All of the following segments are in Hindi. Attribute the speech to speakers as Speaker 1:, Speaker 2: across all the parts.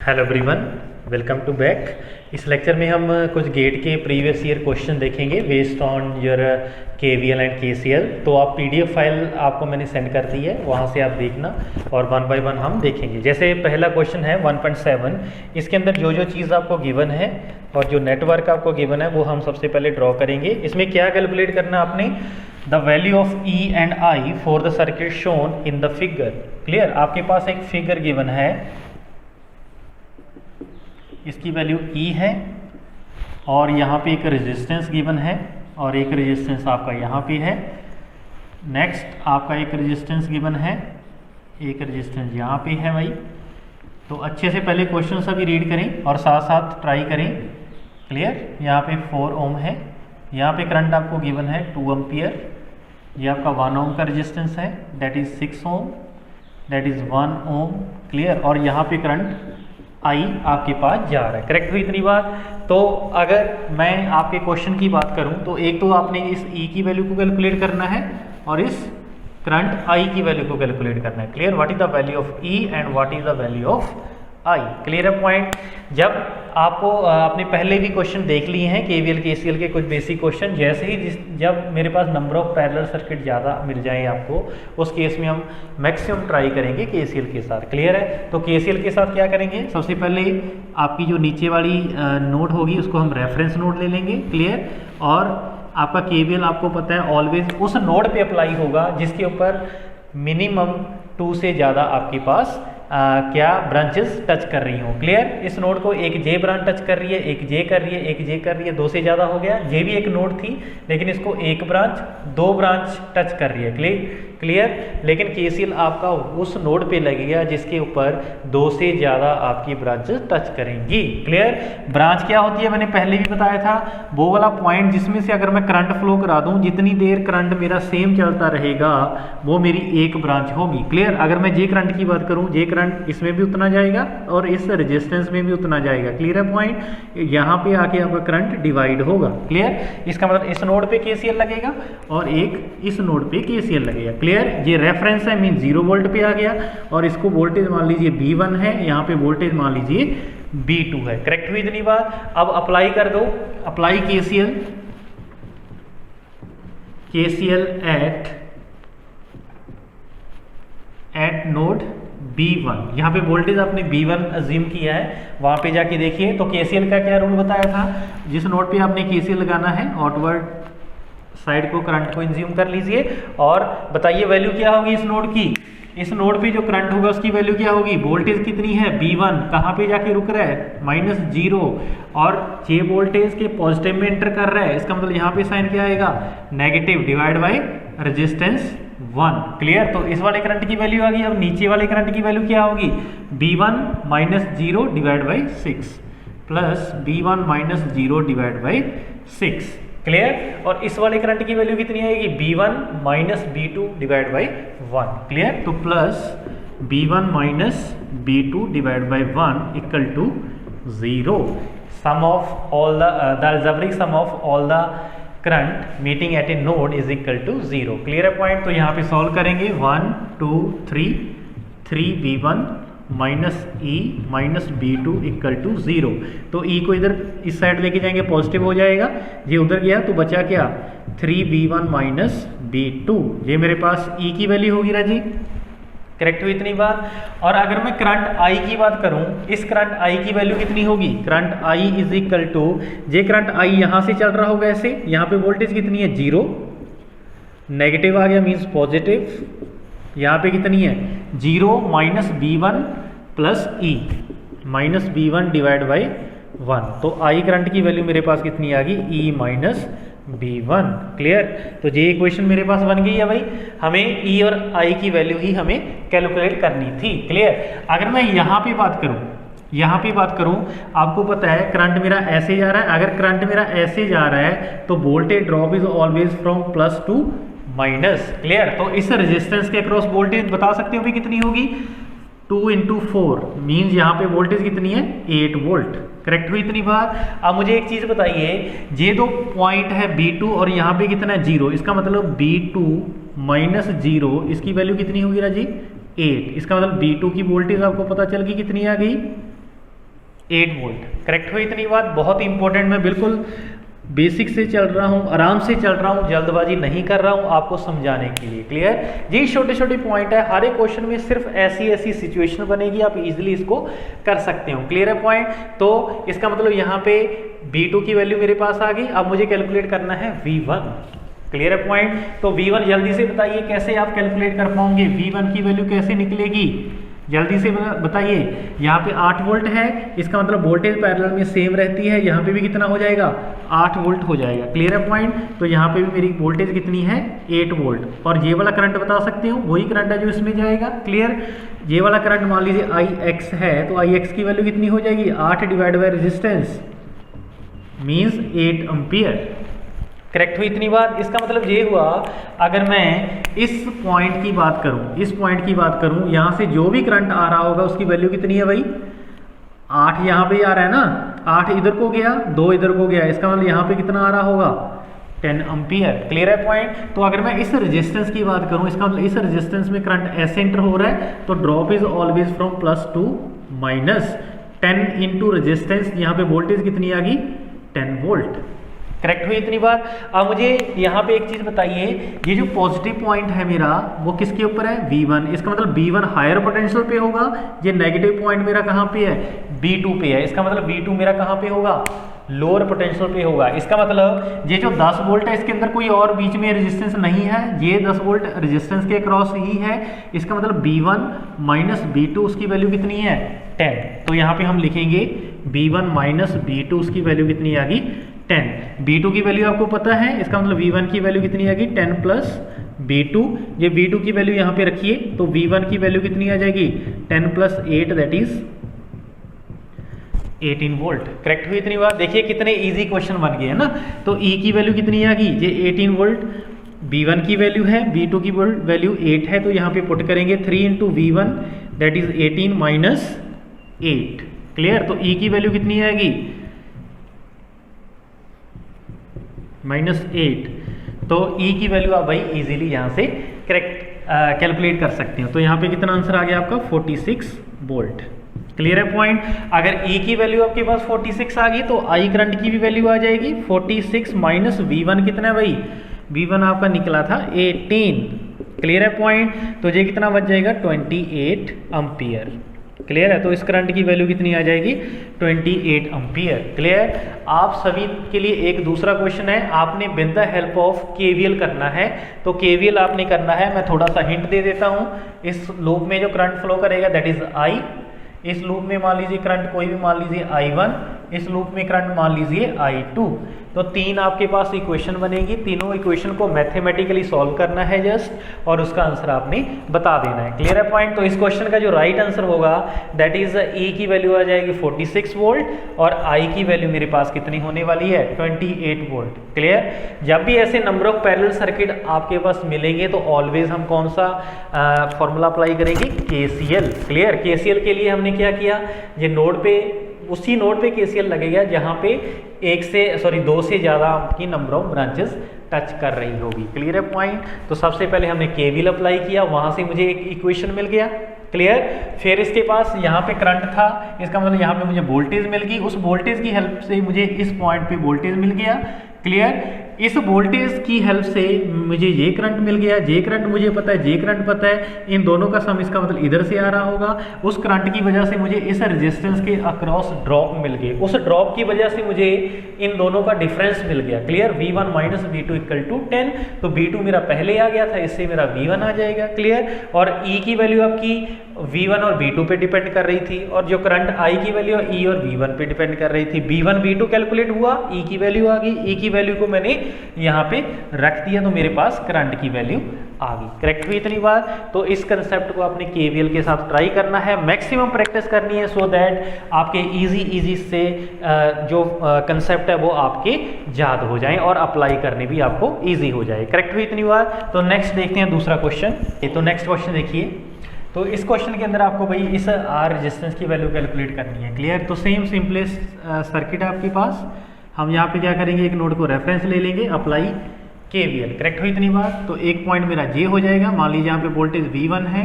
Speaker 1: Hello everyone, welcome to back. इस लेक्चर में हम कुछ गेट के प्रीवियस ईयर क्वेश्चन देखेंगे based on your KVL and KCL. तो आप पीडीएफ फाइल आपको मैंने सेंड कर दी है, वहाँ से आप देखना और वन बाय वन हम देखेंगे। जैसे पहला क्वेश्चन है 1.7, इसके अंदर जो जो चीज़ आपको गिवन है और जो नेटवर्क आपको गिवन है वो हम सबसे पहले ड्रॉ करेंगे। इसमें क्या कैलकुलेट करना है आपने? The value of E and I for the circuit shown in the figure. Clear, आपके पास एक फिगर गिवन है, इसकी वैल्यू E है और यहाँ पे एक रेजिस्टेंस गिवन है और एक रेजिस्टेंस आपका यहाँ पे है। नेक्स्ट आपका एक रेजिस्टेंस गिवन है, एक रेजिस्टेंस यहाँ पे है भाई। तो अच्छे से पहले क्वेश्चन सभी रीड करें और साथ साथ ट्राई करें। क्लियर, यहाँ पे 4 ओम है, यहाँ पे करंट आपको गिवन है 2 एम्पियर। ये आपका 1 ओम का रेजिस्टेंस है, that is 6 ohm, that is 1 ohm. Clear, और यहाँ पे करंट आई आपके पास जा रहा है। करेक्ट हुई इतनी बात? तो अगर मैं आपके क्वेश्चन की बात करूं तो एक तो आपने इस ई की वैल्यू को कैलकुलेट करना है और इस करंट आई की वैल्यू को कैलकुलेट करना है। Clear, what is the value of E and what is the value of I. Clear है पॉइंट? जब आपको आपने पहले भी क्वेश्चन देख लिए हैं केवीएल केसीएल के कुछ बेसिक क्वेश्चन, जैसे ही जब मेरे पास नंबर ऑफ पैरेलल सर्किट ज़्यादा मिल जाए आपको, उस केस में हम मैक्सिमम ट्राई करेंगे केसीएल के साथ। क्लियर है? तो केसीएल के साथ क्या करेंगे? सबसे पहले आपकी जो नीचे वाली नोड होगी उसको हम रेफरेंस नोड ले लेंगे। क्लियर, और आपका केवीएल आपको पता है ऑलवेज उस नोड पे अप्लाई होगा जिसके ऊपर मिनिमम 2 से ज़्यादा आपके पास क्या ब्रांचेस टच कर रही हूँ। क्लियर, इस नोड को एक जे ब्रांच टच कर रही है, एक जे कर रही है, एक जे कर रही है, 2 से ज़्यादा हो गया। जे भी एक नोड थी लेकिन इसको एक ब्रांच 2 ब्रांच टच कर रही है। क्लियर, लेकिन केसीएल आपका उस नोड पे लगेगा जिसके ऊपर 2 से ज़्यादा आपकी ब्रांचेस टच करेंगी। क्लियर, ब्रांच क्या होती है मैंने पहले भी बताया था, वो वाला पॉइंट जिसमें से अगर मैं करंट फ्लो करा दूं, जितनी देर करंट मेरा सेम चलता रहेगा वो मेरी एक ब्रांच होगी। क्लियर, अगर मैं जे करंट की बात करूं, जे करंट इसमें भी उतना जाएगा और इस रेजिस्टेंस में भी उतना जाएगा। क्लियर है पॉइंट? यहाँ पे आके आपका करंट डिवाइड होगा। क्लियर, इसका मतलब इस नोड पे केसीएल लगेगा और एक इस नोड पे केसीएल लगेगा। क्लियर, ये रेफरेंस है मीन 0 वोल्ट पे आ गया और इसको वोल्टेज मान लीजिए V1 है, यहाँ पे वोल्टेज मान लीजिए V2 है। करेक्ट हुई इतनी बात? अब अप्लाई कर दो, apply KCL eight node B1। यहाँ पे वोल्टेज आपने B1 अज्यूम किया है, वहाँ पे जाके देखिए। तो केसीएल का क्या रूल बताया था? जिस नोड पे आपने केसीएल लगाना है आउटवर्ड साइड को करंट को इंज्यूम कर लीजिए और बताइए वैल्यू क्या होगी इस नोड की। इस नोड पे जो करंट होगा उसकी वैल्यू क्या होगी? वोल्टेज कितनी है? V1 कहाँ पे जाके रुक रहा है? -0, और जे वोल्टेज के पॉजिटिव में एंटर कर रहा है, इसका मतलब यहाँ पे साइन क्या आएगा? Negative divide by resistance 1। Clear, तो इस वाले करंट की वैल्यू आ गई। अब नीचे वाले करंट की वैल्यू क्या होगी? V1 -0 divide by 6 plus V1 -0 divide by 6। Clear, और इस वाले करंट की वैल्यू कितनी आएगी? B1 -B2 divide by 1। Clear, तो plus B1 -B2 divide by 1 equal to 0। Sum of all the algebraic sum of all the current meeting at a node is equal to 0। Clear है पॉइंट? तो यहाँ पे सॉल्व करेंगे 1 2 3 V1 -E -B2 equal to 0। तो E को इधर इस साइड लेके जाएंगे, पॉजिटिव हो जाएगा, ये उधर गया तो बचा क्या? 3V1 -B2। ये मेरे पास E की वैल्यू होगी राजी। करेक्ट हुई इतनी बात? और अगर मैं करंट I की बात करूं, इस करंट I की वैल्यू कितनी होगी? Current I is equal to, जे करंट I यहाँ से चल रहा होगा ऐसे, यहाँ पे वोल्टेज कितनी है? 0, नेगेटिव आ गया मीन्स पॉजिटिव, यहाँ पे कितनी है? 0 -B1 plus E -B1 divide by 1। तो I करंट की वैल्यू मेरे पास कितनी आ गई? E -B1। क्लियर, तो ये इक्वेशन मेरे पास बन गई है भाई। हमें E और I की वैल्यू ही हमें कैलकुलेट करनी थी। क्लियर, अगर मैं यहाँ पे बात करूँ, आपको पता है करंट मेरा ऐसे जा रहा है। अगर करंट मेरा ऐसे जा रहा है तो voltage drop is always from plus two minus. Clear, तो इस रेजिस्टेंस के अक्रॉस वोल्टेज बता सकते हो भी कितनी होगी? 2 × 4 मीन्स यहाँ पे वोल्टेज कितनी है? 8 वोल्ट। करेक्ट हुई इतनी बात? अब मुझे एक चीज बताइए, ये दो पॉइंट है B2 और यहाँ पे कितना है? 0। इसका मतलब B2 -0 इसकी वैल्यू कितनी होगी राजी? 8। इसका मतलब B2 की वोल्टेज आपको पता चल गई कितनी आ गई? 8 वोल्ट। करेक्ट हुई इतनी बात? बहुत इंपॉर्टेंट, मैं बिल्कुल बेसिक से चल रहा हूँ, आराम से चल रहा हूँ, जल्दबाजी नहीं कर रहा हूँ आपको समझाने के लिए। क्लियर? ये छोटे छोटे पॉइंट है, हर एक क्वेश्चन में सिर्फ ऐसी ऐसी सिचुएशन बनेगी, आप इजीली इसको कर सकते हो। क्लियर है पॉइंट? तो इसका मतलब यहाँ पे V2 की वैल्यू मेरे पास आ गई, अब मुझे कैलकुलेट करना है V1। क्लियर है पॉइंट? तो V1 जल्दी से बताइए कैसे आप कैलकुलेट कर पाओगे, V1 की वैल्यू कैसे निकलेगी, जल्दी से बताइए। यहाँ पे 8 वोल्ट है, इसका मतलब वोल्टेज पैरेलल में सेम रहती है, यहाँ पे भी कितना हो जाएगा, 8 वोल्ट हो जाएगा। क्लियर है पॉइंट? तो यहाँ पे भी मेरी वोल्टेज कितनी है, 8 वोल्ट। और ये वाला करंट बता सकते हो, वही करंट है जो इसमें जाएगा। क्लियर? ये वाला करंट मान लीजिए Ix है, तो Ix की वैल्यू कितनी हो जाएगी, 8 divide by resistance means 8 ampere. Correct हुई इतनी बात? इसका मतलब ये हुआ, अगर मैं इस पॉइंट की बात करूं, इस पॉइंट की बात करूं, यहां से जो भी करंट आ रहा होगा उसकी वैल्यू कितनी है भाई, 8 यहां पे आ रहा है ना, 8 इधर को गया, 2 इधर को गया, इसका मतलब यहां पे कितना आ रहा होगा, 10 एम्पियर। क्लियर है पॉइंट? तो अगर मैं इस रेजिस्टेंस की बात करूं, इसका मतलब इस रेजिस्टेंस में करंट ऐसे एंटर हो रहा है, तो drop is always from plus two minus 10 into resistance, यहाँ पे वोल्टेज कितनी आ गई, 10 वोल्ट। करेक्ट हुई इतनी बात? अब मुझे यहाँ पे एक चीज बताइए, ये जो पॉजिटिव पॉइंट है मेरा वो किसके ऊपर है, V1। इसका मतलब V1 हायर पोटेंशियल पे होगा, ये नेगेटिव पॉइंट मेरा कहाँ पे है, V2 पे है। इसका मतलब V2 मेरा कहाँ पे होगा, लोअर पोटेंशियल पे होगा। इसका मतलब ये जो 10 वोल्ट है इसके अंदर कोई और बीच में रेजिस्टेंस नहीं है, ये 10 वोल्ट रेजिस्टेंस के अक्रॉस ही है। इसका मतलब V1 माइनस V2 उसकी वैल्यू कितनी है, 10। तो यहाँ पे हम लिखेंगे V1 माइनस V2 उसकी वैल्यू कितनी आ गई, 10। V2 की वैल्यू आपको पता है, इसका मतलब V1 की वैल्यू कितनी आ गई, 10 प्लस V2। ये V2 की वैल्यू यहाँ पे रखिए, तो V1 की वैल्यू कितनी आ जाएगी, 10 plus 8 that is 18 volt. Correct हुई इतनी बात? देखिए कितने इजी क्वेश्चन बन गए हैं ना। तो E की वैल्यू कितनी आ गई, ये 18 वोल्ट V1 की वैल्यू है, V2 की वैल्यू 8 है, तो यहाँ पे पुट करेंगे 3 into V1 that is 18 minus 8। Clear? तो E की वैल्यू कितनी आएगी, -8। तो E की वैल्यू आप भाई इजीली यहाँ से करेक्ट कैलकुलेट कर सकते हो। तो यहाँ पे कितना आंसर आ गया आपका, 46 वोल्ट। क्लियर है पॉइंट? अगर E की वैल्यू आपके पास 46 आ गई तो I करंट की भी वैल्यू आ जाएगी 46 माइनस V1 कितना है भाई, V1 आपका निकला था 18। क्लियर है पॉइंट? तो ये कितना बच जाएगा, 28 एम्पियर। क्लियर है? तो इस करंट की वैल्यू कितनी आ जाएगी, 28 एम्पियर। क्लियर? आप सभी के लिए एक दूसरा क्वेश्चन है, आपने with the help of KVL करना है। तो KVL आपने करना है, मैं थोड़ा सा हिंट दे देता हूँ। इस लूप में जो करंट फ्लो करेगा दैट इज I, इस लूप में मान लीजिए करंट कोई भी मान लीजिए I1, इस लूप में करंट मान लीजिए I2। तो 3 आपके पास इक्वेशन बनेगी, तीनों इक्वेशन को मैथमेटिकली सॉल्व करना है जस्ट, और उसका आंसर आपने बता देना है। क्लियर है पॉइंट? तो इस क्वेश्चन का जो राइट आंसर होगा दैट इज E की वैल्यू आ जाएगी 46 वोल्ट और I की वैल्यू मेरे पास कितनी होने वाली है, 28 वोल्ट। क्लियर? जब भी ऐसे नंबर ऑफ पैरेलल सर्किट आपके पास मिलेंगे तो ऑलवेज हम कौन सा फॉर्मूला अप्लाई करेंगे, KCL। क्लियर? KCL के लिए हमने क्या किया, ये नोड पे, उसी नोड पे KCL लगेगा जहां पे 2 से ज़्यादा आपकी नंबर ऑफ ब्रांचेस टच कर रही होगी। क्लियर है पॉइंट? तो सबसे पहले हमने KVL अप्लाई किया, वहां से मुझे एक इक्वेशन मिल गया। क्लियर? फिर इसके पास यहाँ पे करंट था, इसका मतलब यहाँ पे मुझे वोल्टेज मिल गई, उस वोल्टेज की हेल्प से मुझे इस पॉइंट पे वोल्टेज मिल गया। क्लियर? इस वोल्टेज की हेल्प से मुझे ये करंट मिल गया, जे करंट मुझे पता है, जे करंट पता है, इन दोनों का सम इसका मतलब इधर से आ रहा होगा। उस करंट की वजह से मुझे इस रेजिस्टेंस के अक्रॉस ड्रॉप मिल गए, उस ड्रॉप की वजह से मुझे इन दोनों का डिफरेंस मिल गया। Clear? V1 minus V2 equal to 10। तो V2 मेरा पहले आ गया था, इससे मेरा V1 आ जाएगा। क्लियर? और E की वैल्यू आपकी V1 और V2 पे डिपेंड कर रही थी, और जो करंट I की वैल्यू E और V1 पे डिपेंड कर रही थी। V1 V2 कैलकुलेट हुआ, E की वैल्यू आ गई, E की वैल्यू को मैंने यहाँ पे रख दिया, तो मेरे पास करंट की वैल्यू आ गई। करेक्ट हुई इतनी बात? तो इस कंसेप्ट को आपने KVL के साथ ट्राई करना है, मैक्सिमम प्रैक्टिस करनी है, सो दैट आपके इजी से जो कंसेप्ट है वो आपके याद हो जाएं और अप्लाई करने भी आपको इजी हो जाए। करेक्ट हुई इतनी बात? तो नेक्स्ट देखते हैं दूसरा क्वेश्चन। तो नेक्स्ट क्वेश्चन देखिए, तो इस क्वेश्चन के अंदर आपको भाई इस R रेजिस्टेंस की वैल्यू कैलकुलेट करनी है। क्लियर? तो सेम सिंपलेस्ट सर्किट है आपके पास, हम यहाँ पे क्या करेंगे, एक नोड को रेफरेंस ले लेंगे, अप्लाई KVL। करेक्ट हुई इतनी बात? तो एक पॉइंट मेरा J हो जाएगा, मान लीजिए यहाँ पे वोल्टेज V1 है,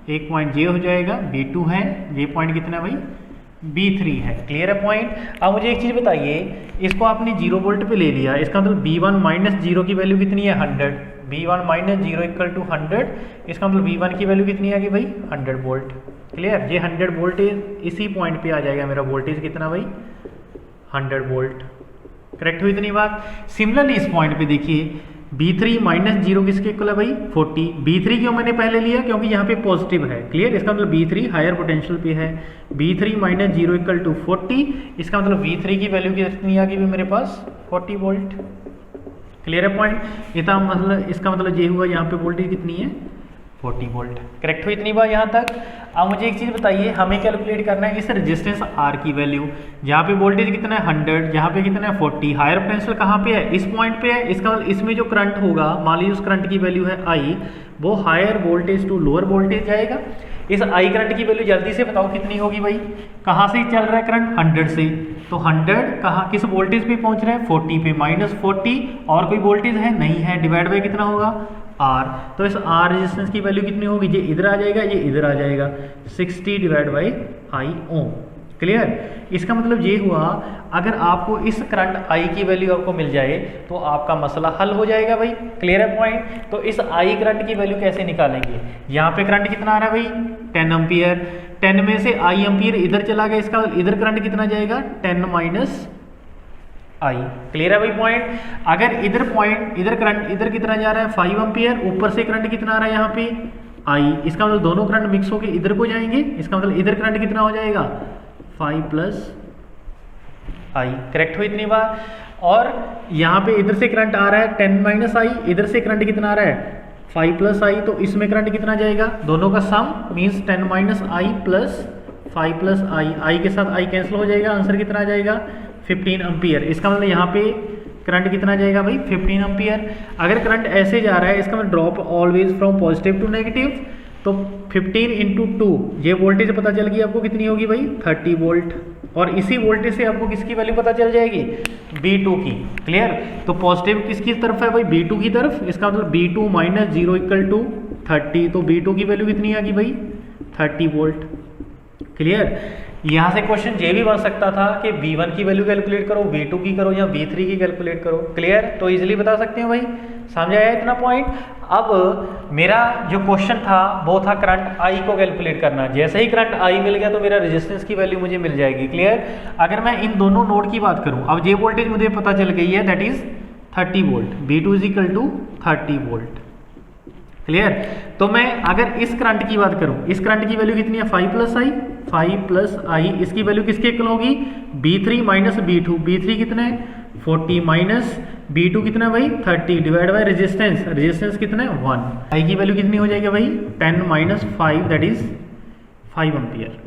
Speaker 1: एक पॉइंट J हो जाएगा, V2 है, ये पॉइंट कितना है भाई B3 है। क्लियर है पॉइंट। अब मुझे एक चीज़ बताइए, इसको आपने 0 वोल्ट पे ले लिया, इसका मतलब B1 माइनस 0 की वैल्यू कितनी है 100, B1 माइनस 0 इक्वल टू 100, इसका मतलब B1 की वैल्यू कितनी आ गई भाई 100 वोल्ट। क्लियर, ये 100 वोल्टेज इसी पॉइंट पे आ जाएगा मेरा वोल्टेज कितना भाई 100 वोल्ट। करेक्ट हुई इतनी बात। सिमिलरली इस पॉइंट पे देखिए B3 माइनस 0 किसके इक्वल है भाई 40। B3 क्यों मैंने पहले लिया, क्योंकि यहाँ पे पॉजिटिव है। क्लियर, इसका मतलब B3 हायर पोटेंशियल पे है। B3 माइनस 0 इक्वल टू 40, इसका मतलब V3 की वैल्यू कितनी आ गई मेरे पास 40 वोल्ट। क्लियर है पॉइंट। इतना मतलब इसका मतलब ये हुआ यहाँ पे वोल्टेज कितनी है 40 वोल्ट। करेक्ट हुई इतनी बात यहाँ तक। अब मुझे एक चीज़ बताइए, हमें कैलकुलेट करना है इस रेजिस्टेंस R की वैल्यू। यहाँ पे वोल्टेज कितना है 100, यहाँ पे कितना है 40, हायर पोटेंशियल कहाँ पे है इस पॉइंट पे है। इसका मतलब इसमें जो करंट होगा, मान लीजिए उस करंट की वैल्यू है I, वो higher voltage to lower voltage जाएगा। इस I करंट की वैल्यू जल्दी से बताओ कितनी होगी भाई, कहाँ से चल रहा है करंट 100 से, तो 100 कहाँ किस वोल्टेज पे पहुँच रहा है 40 पे, माइनस 40 और कोई वोल्टेज है नहीं है, डिवाइड बाई कितना होगा R। तो इस R रेजिस्टेंस की वैल्यू कितनी होगी, ये इधर आ जाएगा ये इधर आ जाएगा 60 divide by I ohm. Clear, इसका मतलब ये हुआ अगर आपको इस करंट I की वैल्यू आपको मिल जाए तो आपका मसला हल हो जाएगा भाई। क्लियर है पॉइंट। तो इस I करंट की वैल्यू कैसे निकालेंगे, यहाँ पे करंट कितना आ रहा है भाई 10 एम्पियर, 10 में से I एम्पियर इधर चला गया, इसका इधर करंट कितना जाएगा 10 माइनस I। क्लियर है भाई पॉइंट। अगर इधर करंट इधर कितना जा रहा है 5 एम्पियर, ऊपर से करंट कितना आ रहा है यहाँ पे I, इसका मतलब दोनों करंट मिक्स होकर इधर को जाएंगे, इसका मतलब इधर करंट कितना हो जाएगा 5 प्लस I। करेक्ट हुई इतनी बार। और यहाँ पे इधर से करंट आ रहा है 10 माइनस I, इधर से करंट कितना आ रहा है 5 प्लस I, तो इसमें करंट कितना जाएगा, दोनों का sum means 10 minus I plus 5 plus I के साथ I कैंसिल हो जाएगा, आंसर कितना आ जाएगा 15 एम्पियर। इसका मतलब यहाँ पे करंट कितना जाएगा भाई 15 एम्पियर। अगर करंट ऐसे जा रहा है, इसका मतलब drop always from positive to negative, तो 15 इंटू 2 ये वोल्टेज पता चल गई आपको कितनी होगी भाई 30 वोल्ट। और इसी वोल्टेज से आपको किसकी वैल्यू पता चल जाएगी B2 की। क्लियर, तो पॉजिटिव किसकी तरफ है भाई B2 की तरफ, इसका मतलब B2 माइनस 0 इक्वल टू 30, तो B2 की वैल्यू कितनी आ गई भाई 30 वोल्ट। क्लियर, यहाँ से क्वेश्चन ये भी बन सकता था कि V1 की वैल्यू कैलकुलेट करो, V2 की करो या V3 की कैलकुलेट करो। क्लियर, तो इजीली बता सकते हो भाई, समझ आया इतना पॉइंट। अब मेरा जो क्वेश्चन था वो था करंट I को कैलकुलेट करना। जैसे ही करंट I मिल गया तो मेरा रेजिस्टेंस की वैल्यू मुझे मिल जाएगी। क्लियर, अगर मैं इन दोनों नोड की बात करूँ, अब ये वोल्टेज मुझे पता चल गई है that is 30 volt, B2 is equal to 30 volt. Clear, तो मैं अगर इस करंट की बात करूं, इस करंट की वैल्यू कितनी है 5 प्लस I, इसकी वैल्यू किसके इक्वल होगी B3 माइनस B2, B3 कितना है 40 माइनस B2 कितना है भाई 30 डिवाइड बाय रेजिस्टेंस, रेजिस्टेंस कितना है 1, I की वैल्यू कितनी हो जाएगी भाई 10 minus 5 that is 5 ampere.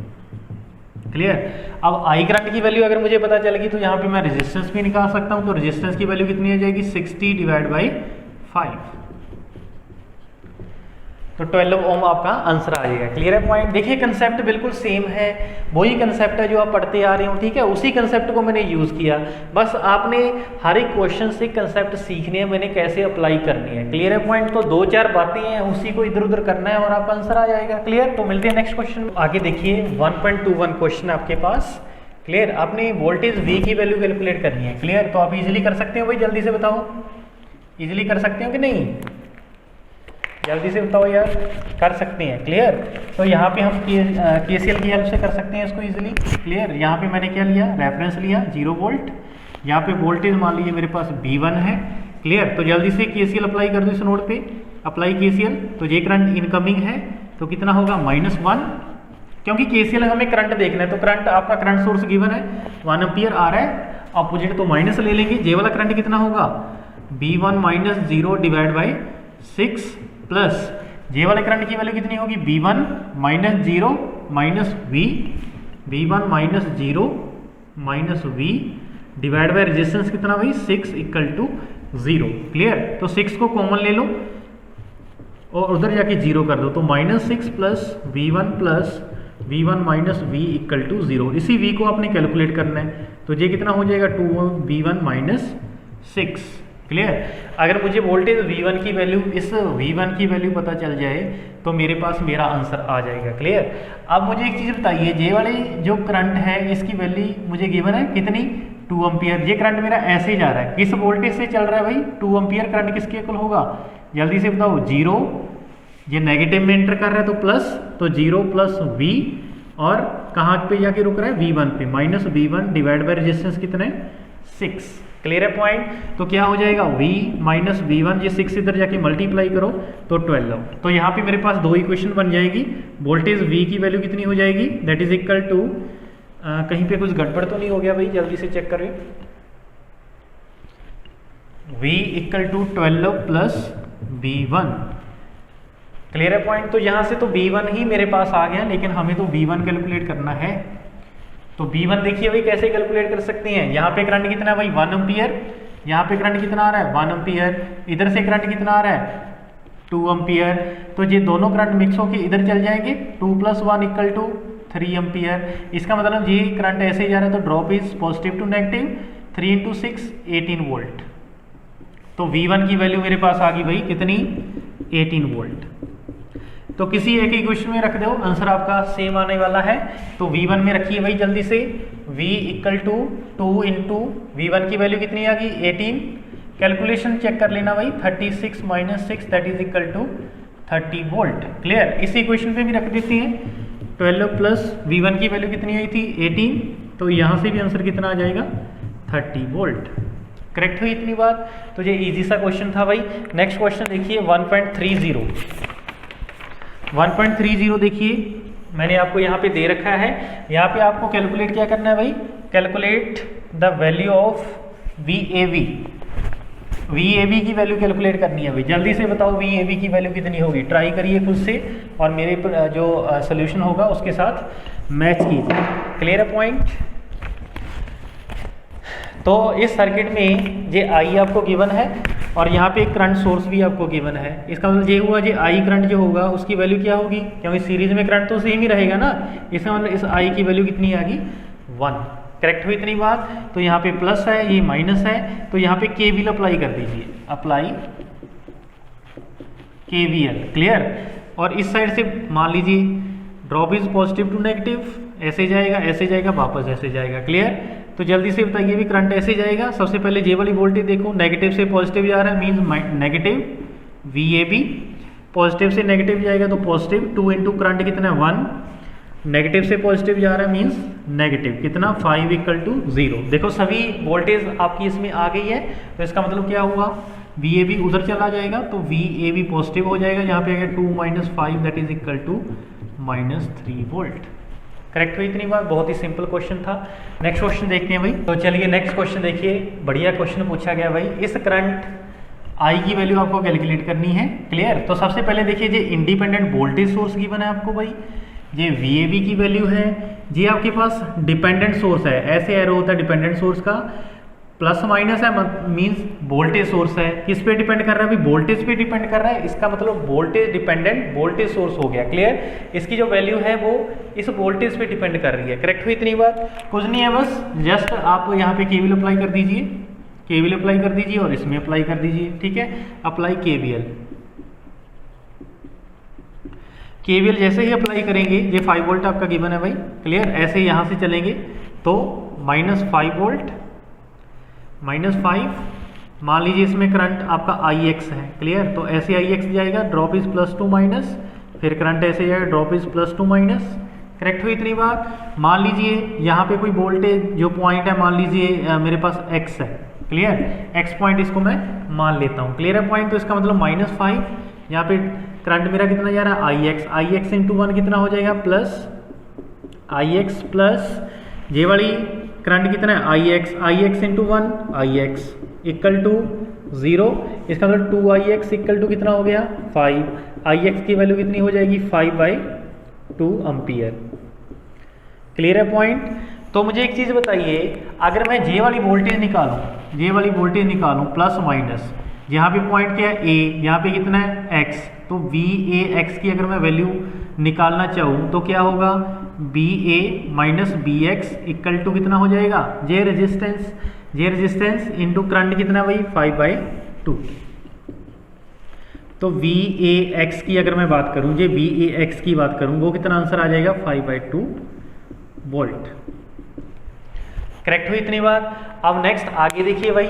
Speaker 1: Clear, अब I करंट की वैल्यू अगर मुझे पता चल गई तो यहाँ पे मैं रेजिस्टेंस भी निकाल सकता हूँ, तो रेजिस्टेंस की वैल्यू कितनी हो जाएगी 60 डिवाइड बाई 5, तो 12 ओम आपका आंसर आ जाएगा। क्लियर है पॉइंट। देखिए कंसेप्ट बिल्कुल सेम है, वही कंसेप्ट है जो आप पढ़ते आ रहे हो, ठीक है, उसी कंसेप्ट को मैंने यूज़ किया। बस आपने हर एक क्वेश्चन से कंसेप्ट सीखने हैं, मैंने कैसे अप्लाई करनी है। क्लियर है पॉइंट। तो 2-4 बातें हैं, उसी को इधर उधर करना है और आपका आंसर आ जाएगा। क्लियर, तो मिलते हैं नेक्स्ट क्वेश्चन। आगे देखिए 1.21 क्वेश्चन आपके पास। क्लियर, आपने वोल्टेज V की वैल्यू कैलकुलेट करनी है। क्लियर, तो आप इजिली कर सकते हो भाई, जल्दी से बताओ, इजिली कर सकते हो कि नहीं, जल्दी से बताओ यार, कर सकते हैं। क्लियर, तो यहाँ पे हम KCL की हेल्प से कर सकते हैं इसको इजीली। क्लियर, यहाँ पे मैंने क्या लिया, रेफरेंस लिया 0 वोल्ट, यहाँ पे वोल्टेज मान लीजिए मेरे पास V1 है। क्लियर, तो जल्दी से KCL अप्लाई कर दो इस नोड पे, अप्लाई KCL, तो ये करंट इनकमिंग है तो कितना होगा -1, क्योंकि KCL हमें करंट देखना है, तो करंट आपका करंट सोर्स गिवन है 1 एम्पियर आ रहा है, अपोजिट तो माइनस ले लेंगे। जे वाला करंट कितना होगा V1 minus 0 divide by 6 plus J वाले करंट की वैल्यू कितनी होगी V1 minus 0 minus V1 minus 0 माइनस V डिवाइड बाय रेजिस्टेंस कितना भाई 6 इक्वल टू 0। क्लियर, तो 6 को कॉमन ले लो और उधर जाके 0 कर दो, तो -6 plus V1 minus V equal to 0। इसी V को आपने कैलकुलेट करना है, तो ये कितना हो जाएगा 2V1 माइनस 6। क्लियर। अगर मुझे वोल्टेज V1 की वैल्यू, इस V1 की वैल्यू पता चल जाए तो मेरे पास मेरा आंसर आ जाएगा। क्लियर। अब मुझे एक चीज़ बताइए, जे वाले जो करंट है इसकी वैल्यू मुझे गिवन है कितनी, 2 एम्पियर। ये करंट मेरा ऐसे जा रहा है, किस वोल्टेज से चल रहा है भाई, 2 एम्पियर। करंट किसके इक्वल होगा, जल्दी से बताओ, 0, ये नेगेटिव में एंटर कर रहा है तो प्लस, तो 0 प्लस V, और कहाँ पे जाके रुक रहा है, V1 पे, minus V1 divide by resistance कितने, 6। क्लियर है पॉइंट। तो क्या हो जाएगा, V माइनस V1, ये 6 इधर जाके मल्टीप्लाई करो तो 12। तो यहाँ पे मेरे पास 2 इक्वेशन बन जाएगी। वोल्टेज V की वैल्यू कितनी हो जाएगी, दैट इज इक्वल टू, कहीं पे कुछ गड़बड़ तो नहीं हो गया भाई, जल्दी से चेक करें, V equal to 12 plus V1। Clear है पॉइंट। तो यहाँ से तो V1 ही मेरे पास आ गया, लेकिन हमें तो V1 कैलकुलेट करना है। तो V1 देखिए भाई कैसे कैलकुलेट कर सकते हैं। यहाँ पे करंट कितना है भाई, 1 एम्पियर। यहाँ पे करंट कितना आ रहा है, 1 एम्पियर। इधर से करंट कितना आ रहा है, 2 एम्पियर। तो ये दोनों करंट मिक्स होके इधर चल जाएंगे, 2 + 1 इक्वल टू 3 एम्पियर। इसका मतलब ये करंट ऐसे ही जा रहा है, तो drop is positive to negative, 3 × 6 18 volt. तो V1 की वैल्यू मेरे पास आ गई भाई कितनी, 18 वोल्ट। तो किसी एक ही क्वेश्चन में रख दो, आंसर आपका सेम आने वाला है। तो V1 में रखिए भाई जल्दी से, V इक्वल टू 2 × V1 की वैल्यू कितनी आ गई, 18। कैलकुलेशन चेक कर लेना भाई, 36 - 6 that is equal to 30 volt. Clear. इसी क्वेश्चन पे भी रख देते हैं, 12 प्लस V1 की वैल्यू कितनी आई थी, 18। तो यहाँ से भी आंसर कितना आ जाएगा, 30 वोल्ट। करेक्ट हुई इतनी बात। तो ये इजी सा क्वेश्चन था भाई। नेक्स्ट क्वेश्चन देखिए 1.30 देखिए, मैंने आपको यहाँ पे दे रखा है। यहाँ पे आपको कैलकुलेट क्या करना है भाई, calculate the value of VAB। VAB की वैल्यू कैलकुलेट करनी है भाई। जल्दी से बताओ VAB की वैल्यू कितनी होगी, ट्राई करिए खुद से और मेरे जो सोल्यूशन होगा उसके साथ मैच कीजिए। क्लियर है पॉइंट। तो इस सर्किट में ये I आपको गिवन है और यहाँ पे एक करंट सोर्स भी आपको गिवन है। इसका मतलब ये हुआ, जो I करंट जो होगा उसकी वैल्यू क्या होगी, क्योंकि सीरीज में करंट तो सेम ही रहेगा ना। इसका मतलब इस I की वैल्यू कितनी आ गई, 1। करेक्ट हुई इतनी बात। तो यहाँ पे प्लस है, ये माइनस है, तो यहाँ पे KVL अप्लाई कर दीजिए, अप्लाई KVL। क्लियर। और इस साइड से मान लीजिए drop is positive to negative, ऐसे जाएगा, ऐसे जाएगा, वापस ऐसे जाएगा। क्लियर। तो जल्दी से बताइए भी करंट ऐसे जाएगा। सबसे पहले जे वाली वोल्टेज देखो, नेगेटिव से पॉजिटिव जा रहा है, मीन्स नेगेटिव VAB। पॉजिटिव से नेगेटिव जाएगा तो पॉजिटिव, 2 × करंट कितना है, 1। नेगेटिव से पॉजिटिव जा रहा है मीन्स नेगेटिव कितना, 5 = 0। देखो सभी वोल्टेज आपकी इसमें आ गई है। तो इसका मतलब क्या हुआ, VAB उधर चला जाएगा तो VAB पॉजिटिव हो जाएगा। यहाँ पे आएगा 2 - 5 that is equal to -3 volt. Correct हुई इतनी बात। बहुत ही सिंपल क्वेश्चन था। नेक्स्ट क्वेश्चन देखते हैं भाई। तो चलिए नेक्स्ट क्वेश्चन देखिए, बढ़िया क्वेश्चन पूछा गया भाई। इस करंट I की वैल्यू आपको कैलकुलेट करनी है। क्लियर। तो सबसे पहले देखिए, ये इंडिपेंडेंट वोल्टेज सोर्स गिवन है आपको भाई, ये VAB की वैल्यू है। ये आपके पास डिपेंडेंट सोर्स है, ऐसे एरो होता है डिपेंडेंट सोर्स का, प्लस माइनस है मींस वोल्टेज सोर्स है। किस पे डिपेंड कर रहा है भाई, वोल्टेज पे डिपेंड कर रहा है। इसका मतलब वोल्टेज डिपेंडेंट वोल्टेज सोर्स हो गया। क्लियर। इसकी जो वैल्यू है वो इस वोल्टेज पे डिपेंड कर रही है। करेक्ट हुई इतनी बात। कुछ नहीं है, बस जस्ट आप यहाँ पे KVL अप्लाई कर दीजिए, KVL अप्लाई कर दीजिए और इसमें अप्लाई कर दीजिए। ठीक है, अप्लाई KVL जैसे ही अप्लाई करेंगे, ये 5 वोल्ट आपका गिवन है भाई। क्लियर। ऐसे ही यहाँ से चलेंगे तो -5 वोल्ट, -5, मान लीजिए इसमें करंट आपका IX है। क्लियर। तो ऐसे IX जाएगा, ड्रॉप इज +2 - फिर करंट ऐसे जाएगा, ड्रॉप इज +2 - करेक्ट हुई इतनी बात। मान लीजिए यहाँ पे कोई वोल्टेज जो पॉइंट है, मान लीजिए मेरे पास X है। क्लियर। X पॉइंट इसको मैं मान लेता हूँ। क्लियर है पॉइंट। तो इसका मतलब -5, यहाँ पे करंट मेरा कितना जा रहा है, IX × 1 कितना हो जाएगा, प्लस IX प्लस ये वाली करंट कितना है, IX × 1 IX = 0। इसका मतलब 2IX = कितना हो गया, 5। IX की वैल्यू कितनी हो जाएगी, 5/2 एम्पियर। क्लियर है पॉइंट। तो मुझे एक चीज़ बताइए, अगर मैं जे वाली वोल्टेज निकालूं प्लस माइनस, यहाँ पे पॉइंट क्या है A, यहाँ पे कितना है X, तो VAX की अगर मैं वैल्यू निकालना चाहूँ तो क्या होगा, BA - BX = कितना हो जाएगा, जे रेजिस्टेंस जे रेजिस्टेंस इंटू करंट कितना है भाई 5/2। तो VAX की अगर मैं बात करूं, जे VAX की बात करूं, वो कितना आंसर आ जाएगा 5/2 वोल्ट। करेक्ट हुई इतनी बात। अब नेक्स्ट आगे देखिए भाई,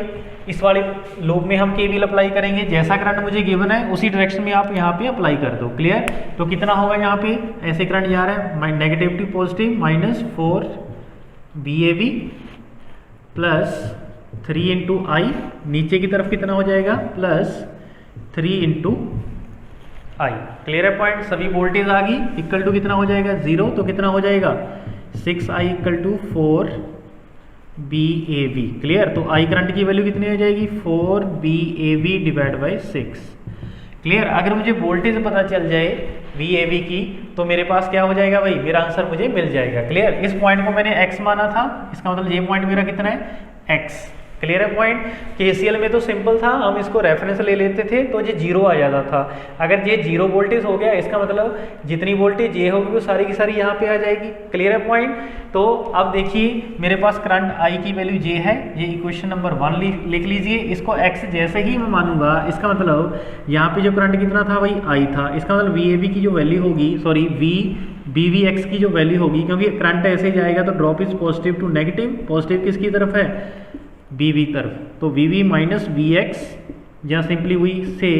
Speaker 1: इस वाले लूप में हम केवीएल अप्लाई करेंगे। जैसा करंट मुझे गिवन है उसी डायरेक्शन में आप यहाँ पे अप्लाई कर दो। क्लियर। तो कितना होगा यहाँ पे, ऐसे करंट जा रहा है negative to positive, -4 VAB plus 3 into I, नीचे की तरफ कितना हो जाएगा +3 इंटू आई। क्लियर है पॉइंट। सभी वोल्टेज आ गई, इक्वल टू कितना हो जाएगा 0, तो कितना हो जाएगा 6I = 4 BAV। क्लियर। तो आई करंट की वैल्यू कितनी हो जाएगी 4 BAV / 6। क्लियर। अगर मुझे वोल्टेज पता चल जाए VAV की तो मेरे पास क्या हो जाएगा भाई, मेरा आंसर मुझे मिल जाएगा। क्लियर। इस पॉइंट को मैंने x माना था, इसका मतलब ये पॉइंट मेरा कितना है x। क्लियर है पॉइंट। KCL में तो सिंपल था, हम इसको रेफरेंस ले लेते थे तो ये 0 आ जाता था। अगर ये 0 वोल्टेज हो गया, इसका मतलब जितनी वोल्टेज ये होगी वो सारी की सारी यहाँ पे आ जाएगी। क्लियर है पॉइंट। तो अब देखिए मेरे पास करंट I की वैल्यू J है, ये इक्वेशन नंबर 1 लिख लीजिए। इसको x जैसे ही मैं मानूंगा, इसका मतलब यहाँ पे जो करंट कितना था भाई I था, इसका मतलब VAB की जो वैल्यू होगी, सॉरी BVX की जो वैल्यू होगी, क्योंकि करंट ऐसे जाएगा तो drop is positive to negative. Positive किसकी तरफ है, BV तरफ। तो VV - VX, या सिंपली हुई से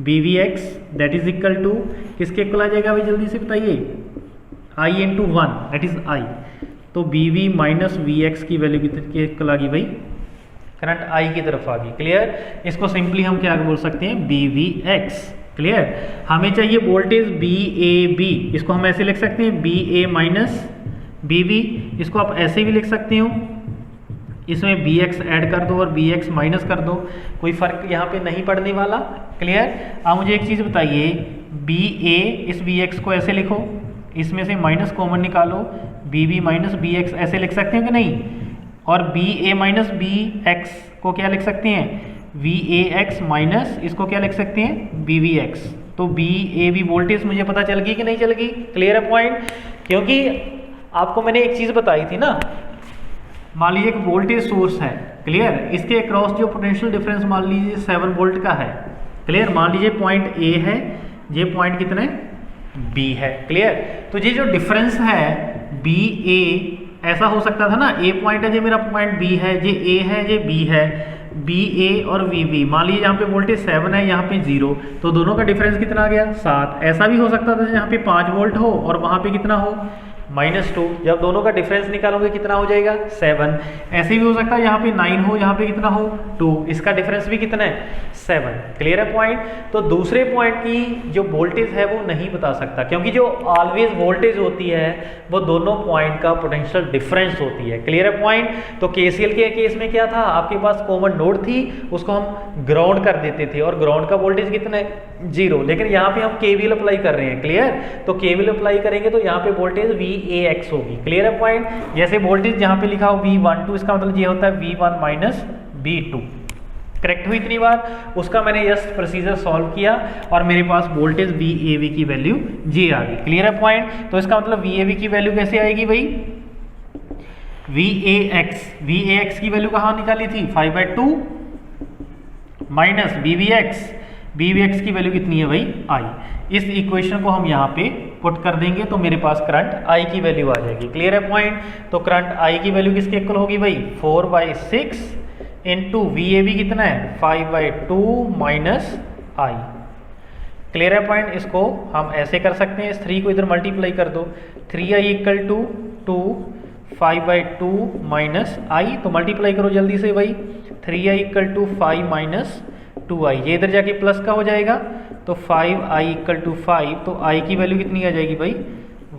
Speaker 1: BVX that is equal to किसके इक्वल आ जाएगा भाई, जल्दी से बताइए I × 1 दैट इज I। तो BV - VX की वैल्यू किसके इक्वल आ गई भाई, करंट I की तरफ आ गई। क्लियर। इसको सिंपली हम क्या बोल सकते हैं BVX। क्लियर। हमें चाहिए वोल्टेज BAB, इसको हम ऐसे लिख सकते हैं BA - BV। इसको आप ऐसे भी लिख सकते हो, इसमें BX ऐड कर दो और BX माइनस कर दो, कोई फर्क यहाँ पे नहीं पड़ने वाला। क्लियर। अब मुझे एक चीज़ बताइए, BA इस BX को ऐसे लिखो, इसमें से माइनस कॉमन निकालो, BB - BX ऐसे लिख सकते हैं कि नहीं, और BA - BX को क्या लिख सकते हैं VAX माइनस इसको क्या लिख सकते हैं BVX। तो BAB वोल्टेज मुझे पता चल गई कि नहीं चल गई। क्लियर है पॉइंट। क्योंकि आपको मैंने एक चीज़ बताई थी ना, मान लीजिए एक वोल्टेज सोर्स है। क्लियर। इसके अक्रॉस जो पोटेंशियल डिफरेंस मान लीजिए 7 वोल्ट का है। क्लियर। मान लीजिए पॉइंट A है, ये पॉइंट कितना है B है। क्लियर। तो ये जो डिफरेंस है BA, ऐसा हो सकता था ना, A पॉइंट है, ये मेरा पॉइंट B है, ये A है, ये B है, BA और VB। मान लीजिए यहाँ पे वोल्टेज 7 है, यहाँ पे 0, तो दोनों का डिफरेंस कितना आ गया 7। ऐसा भी हो सकता था यहाँ पे 5 वोल्ट हो और वहाँ पे कितना हो -2। जब दोनों का डिफरेंस निकालोगे कितना हो जाएगा 7। ऐसे भी हो सकता है यहाँ पे 9 हो, यहाँ पे कितना हो 2, इसका डिफरेंस भी कितना है 7। क्लियर है पॉइंट। तो दूसरे पॉइंट की जो वोल्टेज है वो नहीं बता सकता, क्योंकि जो ऑलवेज वोल्टेज होती है वो दोनों पॉइंट का पोटेंशियल डिफरेंस होती है। क्लियर है पॉइंट। तो KCL के केस में क्या था, आपके पास कॉमन नोड थी, उसको हम ग्राउंड कर देते थे और ग्राउंड का वोल्टेज कितना है 0। लेकिन यहाँ पे हम KVL अप्लाई कर रहे हैं। क्लियर। तो KVL अप्लाई करेंगे तो यहाँ पे वोल्टेज VAX होगी। क्लियर है पॉइंट। जैसे वोल्टेज जहाँ पे लिखा हो V12, इसका मतलब ये होता है V1 - V2। करेक्ट हुई इतनी बार। उसका मैंने जस्ट प्रोसीजर सॉल्व किया और मेरे पास वोल्टेज VAB की वैल्यू J आ गई। क्लियर है पॉइंट। तो इसका मतलब VAB की वैल्यू कैसे आएगी भाई, VAX की वैल्यू कहाँ निकाली थी 5/2 माइनस BVX की वैल्यू कितनी है भाई I। इस इक्वेशन को हम यहाँ पे पुट कर देंगे तो मेरे पास करंट I की वैल्यू आ जाएगी। क्लियर है पॉइंट। तो करंट I की वैल्यू किसके इक्वल होगी भाई 4/6 इंटू VAB कितना है 5/2 माइनस I। क्लियर है पॉइंट। इसको हम ऐसे कर सकते हैं, इस 3 को इधर मल्टीप्लाई कर दो, 3I = 2 5/2 माइनस I। तो मल्टीप्लाई करो जल्दी से भाई, 3I = 5 माइनस 2I, ये इधर जाके प्लस का हो जाएगा, तो 5I = 5, तो I की वैल्यू कितनी आ जाएगी भाई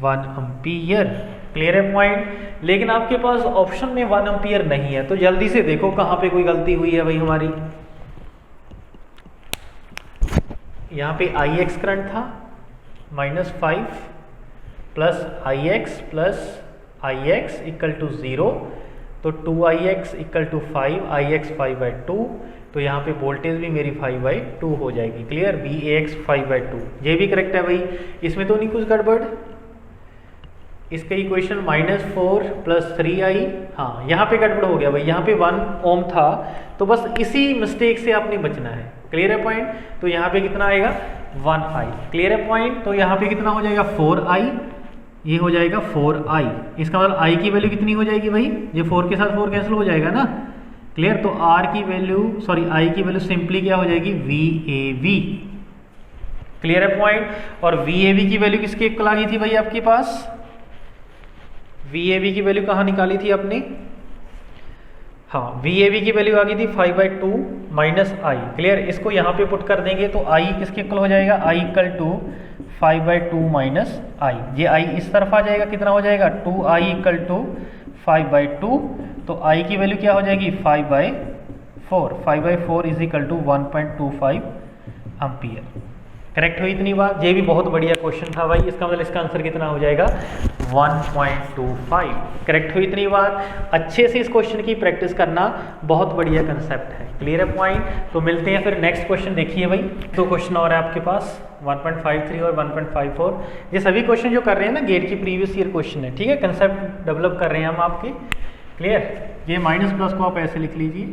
Speaker 1: 1 एम्पियर। क्लियर है पॉइंट। लेकिन आपके पास ऑप्शन में 1 एम्पियर नहीं है, तो जल्दी से देखो कहाँ पे कोई गलती हुई है भाई हमारी। यहाँ पे IX करंट था -5 प्लस IX प्लस IX = 0, तो 2IX = 5, IX 5/2, तो यहाँ पे वोल्टेज भी मेरी 5/2 हो जाएगी। क्लियर। VAX 5/2, ये भी करेक्ट है भाई, इसमें तो नहीं कुछ गड़बड़। इसका इक्वेशन -4 + 3i। हाँ, यहाँ पे गड़बड़ हो गया भाई, यहाँ पे 1 ओम था, तो बस इसी मिस्टेक से आपने बचना है। क्लियर है पॉइंट? तो यहाँ पे कितना आएगा 1i। क्लियर है पॉइंट? तो यहाँ पे कितना हो जाएगा 4i, ये हो जाएगा 4i। इसका मतलब i की वैल्यू कितनी हो जाएगी भाई, ये 4 के साथ 4 कैंसिल हो जाएगा ना। क्लियर? तो r की वैल्यू i की वैल्यू सिंपली क्या हो जाएगी VAV। क्लियर है पॉइंट? और VAV की वैल्यू किसके इक्वल आ गई थी भाई आपके पास? VAV की वैल्यू कहाँ निकाली थी आपने? हाँ, VAV की वैल्यू आ गई थी 5/2 - i। क्लियर? इसको यहाँ पे पुट कर देंगे तो i किसके इक्वल हो जाएगा? i = 5/2 - i। ये i इस तरफ आ जाएगा, कितना हो जाएगा 2i = 5/2। तो i की वैल्यू क्या हो जाएगी 5/4। 5/4 = 1.25 एम्पियर। करेक्ट हुई इतनी बात? ये भी बहुत बढ़िया क्वेश्चन था भाई। इसका मतलब इसका आंसर कितना हो जाएगा 1.25। करेक्ट हुई इतनी बात? अच्छे से इस क्वेश्चन की प्रैक्टिस करना, बहुत बढ़िया कंसेप्ट है। क्लियर है पॉइंट? तो मिलते हैं फिर नेक्स्ट क्वेश्चन। देखिए भाई, 2 क्वेश्चन और है आपके पास, 1.53 और 1.54। ये सभी क्वेश्चन जो कर रहे हैं ना गेट की प्रीवियस ईयर क्वेश्चन है, ठीक है? कंसेप्ट डेवलप कर रहे हैं हम आपके। क्लियर? ये माइनस प्लस को आप ऐसे लिख लीजिए।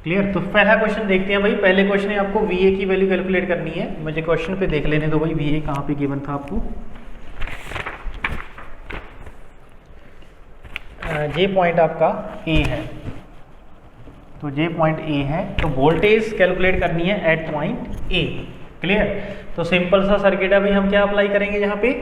Speaker 1: क्लियर? तो पहला क्वेश्चन देखते हैं भाई। पहले क्वेश्चन है आपको VA की वैल्यू कैलकुलेट करनी है। मुझे क्वेश्चन पे देख लेने दो भाई, VA कहाँ पे गिवन था आपको। ये पॉइंट आपका A है, तो ये पॉइंट A है, तो वोल्टेज कैलकुलेट करनी है एट पॉइंट A। क्लियर? तो सिंपल सा सर्किट है भाई, हम क्या अप्लाई करेंगे यहाँ पे,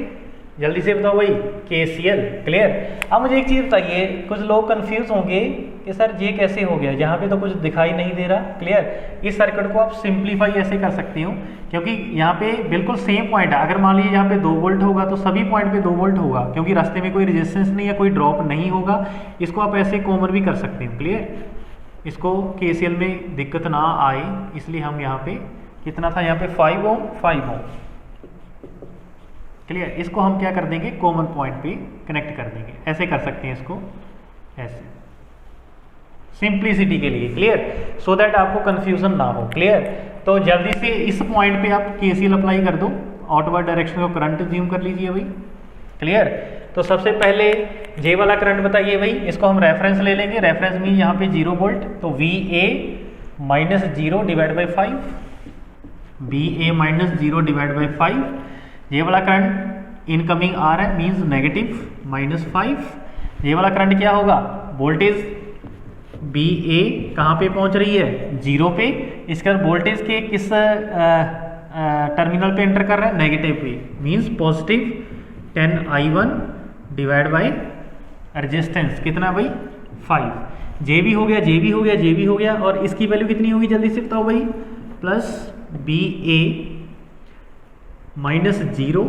Speaker 1: जल्दी से बताओ भाई, KCL। क्लियर? अब मुझे एक चीज़ बताइए, कुछ लोग कंफ्यूज होंगे कि सर ये कैसे हो गया, यहाँ पे तो कुछ दिखाई नहीं दे रहा। क्लियर? इस सर्किट को आप सिंप्लीफाई ऐसे कर सकते हो, क्योंकि यहाँ पे बिल्कुल सेम पॉइंट है। अगर मान लीजिए यहाँ पे 2 वोल्ट होगा तो सभी पॉइंट पे 2 वोल्ट होगा, क्योंकि रास्ते में कोई रेजिस्टेंस नहीं है, कोई ड्रॉप नहीं होगा। इसको आप ऐसे कॉमन भी कर सकते हो। क्लियर? इसको KCL में दिक्कत ना आए, इसलिए हम यहाँ पे कितना था, यहाँ पे 5 ओम 5 ओम। क्लियर? इसको हम क्या कर देंगे, कॉमन पॉइंट पे कनेक्ट कर देंगे। ऐसे कर सकते हैं इसको, ऐसे सिंप्लिसिटी के लिए। क्लियर? सो दैट आपको कंफ्यूजन ना हो। क्लियर? तो जल्दी से इस पॉइंट पे आप KCL अप्लाई कर दो, आउटवर्ड डायरेक्शन को करंट ज्यूम कर लीजिए भाई। क्लियर? तो सबसे पहले J वाला करंट बताइए भाई, इसको हम रेफरेंस ले लेंगे। रेफरेंस में यहाँ पे 0 वोल्ट, तो VA - 0 / 5। VA - 0 / 5। ये वाला करंट इनकमिंग आ रहा है, मींस नेगेटिव -5। ये वाला करंट क्या होगा, वोल्टेज BA कहाँ पे पहुँच रही है, 0 पे। इसका वोल्टेज के किस टर्मिनल पे एंटर कर रहा है, नेगेटिव पे, मींस पॉजिटिव 10i1 / रेजिस्टेंस कितना भाई 5। जे भी हो गया, जे भी हो गया, जे भी हो गया। और इसकी वैल्यू कितनी होगी जल्दी से बताओ भाई, +BA -0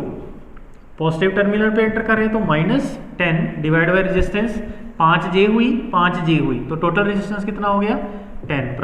Speaker 1: पॉजिटिव टर्मिनल पे एंटर कर रहे हैं, तो -10 / रेजिस्टेंस 5J हुई, 5J हुई, तो टोटल रेजिस्टेंस कितना हो गया 10 =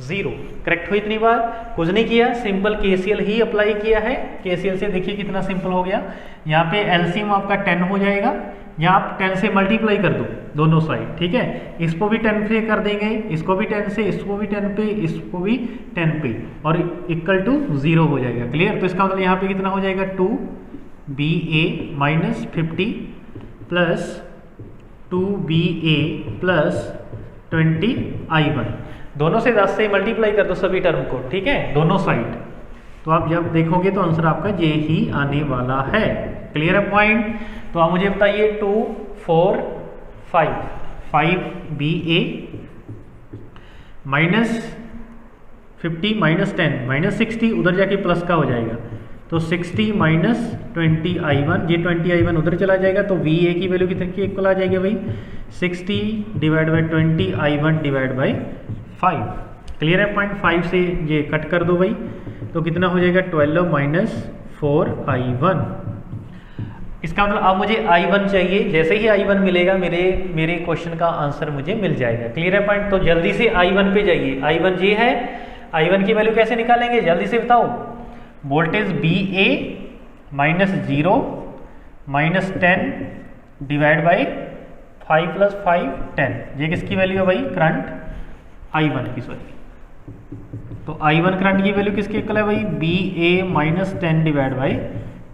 Speaker 1: 0। करेक्ट हुई इतनी बार? कुछ नहीं किया, सिंपल KCL ही अप्लाई किया है। KCL से देखिए कितना सिंपल हो गया। यहाँ पे LCM आपका 10 हो जाएगा, यहाँ आप 10 से मल्टीप्लाई कर दो दोनों साइड, ठीक है। इसको भी 10 से कर देंगे, इसको भी 10 से, इसको भी 10 पे, इसको भी 10 पे, और = 0 हो जाएगा। क्लियर? तो इसका मतलब यहाँ पे कितना हो जाएगा 2BA - 50 + 2BA + 20i1। दोनों से 10 से मल्टीप्लाई कर दो सभी टर्म को, ठीक है, दोनों साइड। तो आप जब देखोगे तो आंसर आपका ये ही आने वाला है। क्लियर है पॉइंट? तो आप मुझे बताइए 2 4 5 5BA -50 - 10 -60, उधर जाके प्लस का हो जाएगा, तो 60 - 20i1, ये 20i1 उधर चला जाएगा, तो VA की वैल्यू कितने की इक्वल आ जाएगी भाई, 60 / 20i1 / 5। क्लियर है पॉइंट? 5 से ये कट कर दो भाई, तो कितना हो जाएगा 12 - 4i1। इसका मतलब अब मुझे i1 चाहिए, जैसे ही i1 मिलेगा मेरे क्वेश्चन का आंसर मुझे मिल जाएगा। क्लियर है पॉइंट? तो जल्दी से i1 पे जाइए। i1 ये है, i1 की वैल्यू कैसे निकालेंगे जल्दी से बताओ। वोल्टेज BA -0 -10 / 5 + 5 10, ये किसकी वैल्यू है भाई, करंट i1 की, सॉरी। तो i1 करंट की वैल्यू किसके इक्वल है भाई, BA -10 /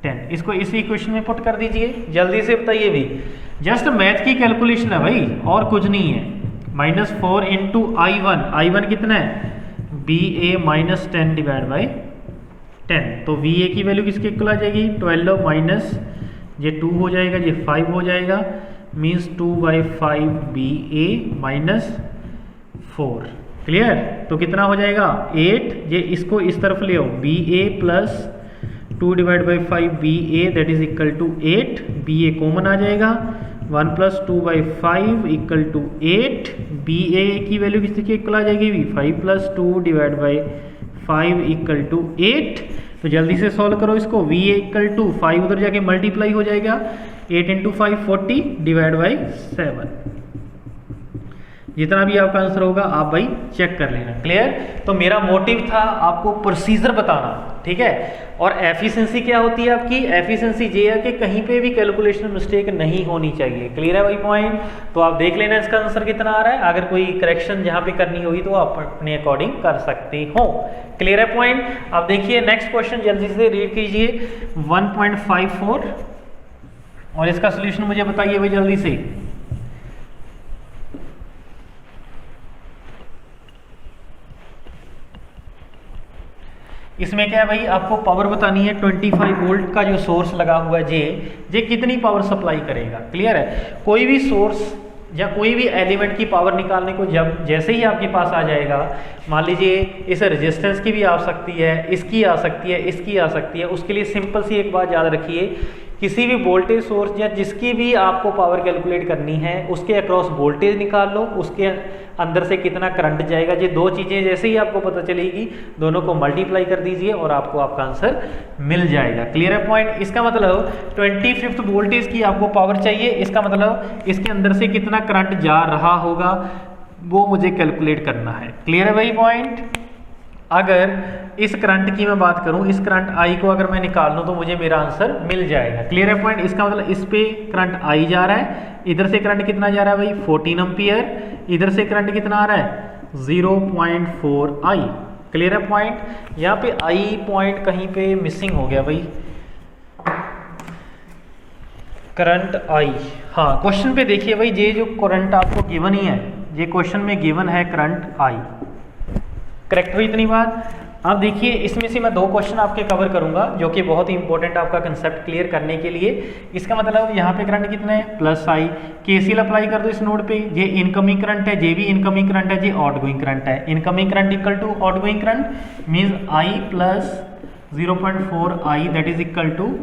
Speaker 1: 10। इसको इसी इक्वेशन में पुट कर दीजिए, जल्दी से बताइए भी, जस्ट मैथ की कैलकुलेशन है भाई और कुछ नहीं है। -4 इंटू I1 कितना है, BA माइनस 10 डिवाइड बाई 10। तो VA की वैल्यू किसके इक्वल आ जाएगी, 12 माइनस ये 2 हो जाएगा, ये 5 हो जाएगा, मीन्स 2/5 BA माइनस 4। क्लियर। तो कितना हो जाएगा 8, ये इसको इस तरफ ले आओ, BA plus 2 divide by 5 BA that is equal to 8, BA common आ जाएगा, 1 प्लस 2/5 इक्वल टू 8, BA की वैल्यू किसके इक्वल आ जाएगी, 5 plus 2 divide by 5 equal to 8। तो जल्दी से सॉल्व करो इसको, VA इक्वल टू 5 उधर जाके मल्टीप्लाई हो जाएगा, 8 इंटू 5 40 डिवाइड बाई 7। जितना भी आपका आंसर होगा आप भाई चेक कर लेना। क्लियर। तो मेरा मोटिव था आपको प्रोसीजर बताना, ठीक है। और एफिशिएंसी क्या होती है आपकी, एफिशिएंसी ये है कि कहीं पे भी कैलकुलेशन मिस्टेक नहीं होनी चाहिए। क्लियर है भाई पॉइंट। तो आप देख लेना इसका आंसर कितना आ रहा है, अगर कोई करेक्शन जहाँ पे करनी होगी तो आप अपने अकॉर्डिंग कर सकते हो। क्लियर है पॉइंट। अब देखिए नेक्स्ट क्वेश्चन जल्दी से रीड कीजिए, 1.54 और इसका सोल्यूशन मुझे बताइए भाई जल्दी से। इसमें क्या है भाई, आपको पावर बतानी है, 25 वोल्ट का जो सोर्स लगा हुआ है जे कितनी पावर सप्लाई करेगा। क्लियर है। कोई भी सोर्स या कोई भी एलिमेंट की पावर निकालने को जब जैसे ही आपके पास आ जाएगा, मान लीजिए इस रेजिस्टेंस की भी आ सकती है, इसकी आ सकती है, इसकी आ सकती है, उसके लिए सिंपल सी एक बात याद रखिए, किसी भी वोल्टेज सोर्स या जिसकी भी आपको पावर कैलकुलेट करनी है उसके अक्रॉस वोल्टेज निकाल लो, उसके अंदर से कितना करंट जाएगा, ये दो चीज़ें जैसे ही आपको पता चलेगी दोनों को मल्टीप्लाई कर दीजिए और आपको आपका आंसर मिल जाएगा। क्लियर है पॉइंट। इसका मतलब 25 वोल्टेज की आपको पावर चाहिए, इसका मतलब इसके अंदर से कितना करंट जा रहा होगा वो मुझे कैलकुलेट करना है। क्लियर है भाई पॉइंट। अगर इस करंट की मैं बात करूं, इस करंट I को अगर मैं निकाल लूं तो मुझे मेरा आंसर मिल जाएगा। क्लियर है पॉइंट। इसका मतलब इस पे करंट I जा रहा है, इधर से करंट कितना जा रहा है भाई 14 एम्पियर, इधर से करंट कितना आ रहा है 0.4 I। क्लियर है पॉइंट। यहाँ पे I पॉइंट कहीं पे मिसिंग हो गया भाई, करंट I। हाँ क्वेश्चन पे देखिए भाई, ये जो करंट आपको गिवन ही है, ये क्वेश्चन में गिवन है करंट I। करेक्ट हुई इतनी बात। अब देखिए इसमें से मैं दो क्वेश्चन आपके कवर करूंगा जो कि बहुत ही इंपॉर्टेंट आपका कंसेप्ट क्लियर करने के लिए। इसका मतलब यहाँ पे करंट कितना है +I, KCL अप्लाई कर दो इस नोड पे, ये इनकमिंग करंट है, ये भी इनकमिंग करंट है, ये आउटगोइंग करंट है। Incoming current equal to outgoing current means I plus 0.4 I that is equal to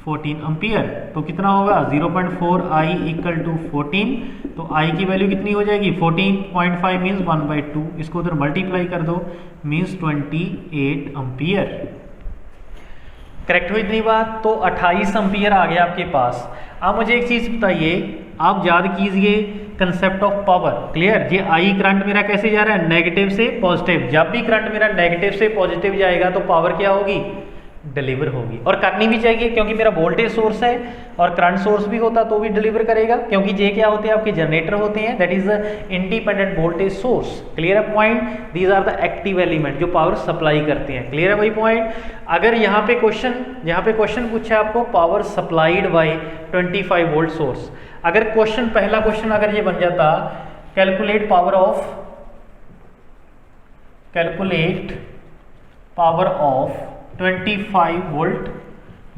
Speaker 1: 14 ampere. तो कितना होगा 0.4 I इक्वल टू 14, तो I की वैल्यू कितनी हो जाएगी 14.5 मीन्स 1/2, इसको उधर मल्टीप्लाई कर दो मीन्स 28 एम्पियर। करेक्ट हुई इतनी बात। तो 28 एम्पियर आ गया आपके पास। अब मुझे एक चीज़ बताइए, आप याद कीजिए कंसेप्ट ऑफ पावर। क्लियर। ये I करंट मेरा कैसे जा रहा है नेगेटिव से पॉजिटिव, जब भी करंट मेरा नेगेटिव से पॉजिटिव जाएगा तो पावर क्या होगी डिलीवर होगी, और करनी भी चाहिए क्योंकि मेरा वोल्टेज सोर्स है और करंट सोर्स भी होता तो भी डिलीवर करेगा, क्योंकि ये क्या होते हैं आपके जनरेटर होते हैं, that is independent voltage source. Clear है point. These are the active element जो पावर सप्लाई करते हैं। क्लियर है भाई पॉइंट। अगर यहाँ पे क्वेश्चन पूछा है आपको power supplied by 25 volt source, अगर पहला क्वेश्चन अगर ये बन जाता calculate power of 25 volt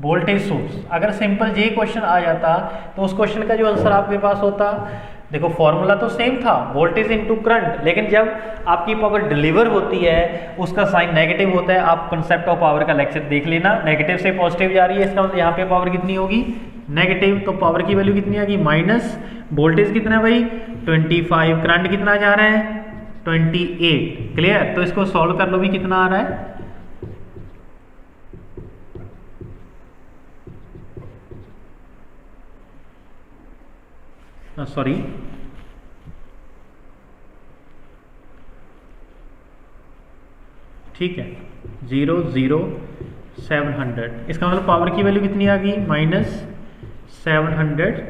Speaker 1: voltage source, अगर सिंपल ये क्वेश्चन आ जाता तो उस क्वेश्चन का जो आंसर आपके पास होता, देखो फॉर्मूला तो सेम था वोल्टेज इनटू करंट, लेकिन जब आपकी पावर डिलीवर होती है उसका साइन नेगेटिव होता है। आप कंसेप्ट ऑफ पावर का लेक्चर देख लेना, नेगेटिव से पॉजिटिव जा रही है, इसका मतलब यहाँ पे पावर कितनी होगी नेगेटिव, तो पावर की वैल्यू कितनी आएगी माइनस, वोल्टेज कितना है भाई 25, करंट कितना जा रहा है 28। क्लियर। तो इसको सॉल्व कर लो भी कितना आ रहा है सॉरी ठीक है 00700। इसका मतलब पावर की वैल्यू कितनी आ गई -700